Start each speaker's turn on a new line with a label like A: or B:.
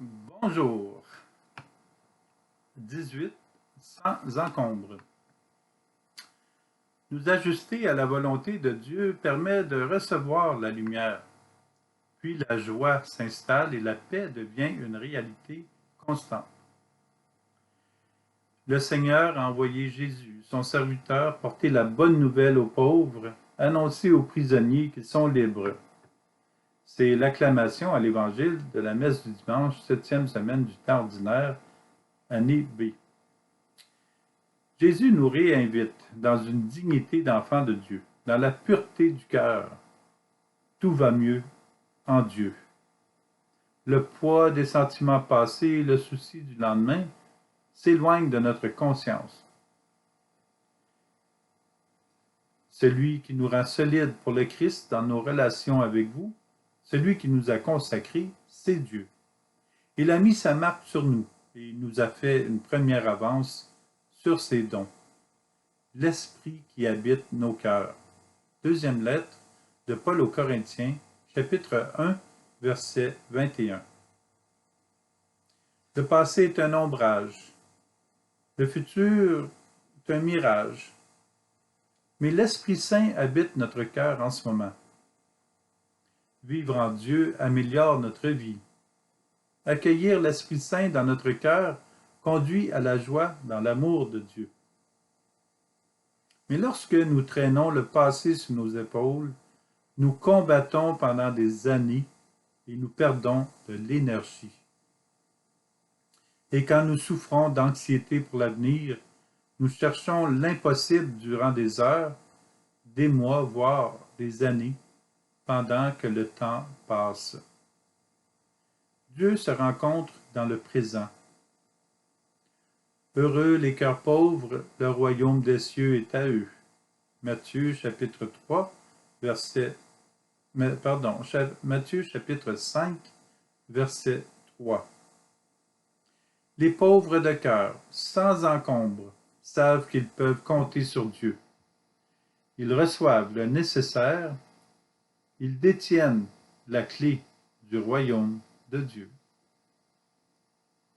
A: Bonjour. 18. Sans encombre. Nous ajuster à la volonté de Dieu permet de recevoir la lumière. Puis la joie s'installe et la paix devient une réalité constante. Le Seigneur a envoyé Jésus, son serviteur, porter la bonne nouvelle aux pauvres, annoncer aux prisonniers qu'ils sont libres. C'est l'acclamation à l'Évangile de la messe du dimanche, 7e semaine du temps ordinaire, année B. Jésus nous réinvite dans une dignité d'enfant de Dieu, dans la pureté du cœur. Tout va mieux en Dieu. Le poids des sentiments passés et le souci du lendemain s'éloignent de notre conscience. Celui qui nous rend solides pour le Christ dans nos relations avec vous, celui qui nous a consacrés, c'est Dieu. Il a mis sa marque sur nous et il nous a fait une première avance sur ses dons. L'Esprit qui habite nos cœurs. Deuxième lettre de Paul aux Corinthiens, chapitre 1, verset 21. Le passé est un ombrage. Le futur est un mirage. Mais l'Esprit Saint habite notre cœur en ce moment. Vivre en Dieu améliore notre vie. Accueillir l'Esprit Saint dans notre cœur conduit à la joie dans l'amour de Dieu. Mais lorsque nous traînons le passé sur nos épaules, nous combattons pendant des années et nous perdons de l'énergie. Et quand nous souffrons d'anxiété pour l'avenir, nous cherchons l'impossible durant des heures, des mois, voire des années, pendant que le temps passe. Dieu se rencontre dans le présent. Heureux les cœurs pauvres, le royaume des cieux est à eux. Matthieu chapitre 3, Matthieu chapitre 5, verset 3. Les pauvres de cœur, sans encombre, savent qu'ils peuvent compter sur Dieu. Ils reçoivent le nécessaire, ils détiennent la clé du royaume de Dieu.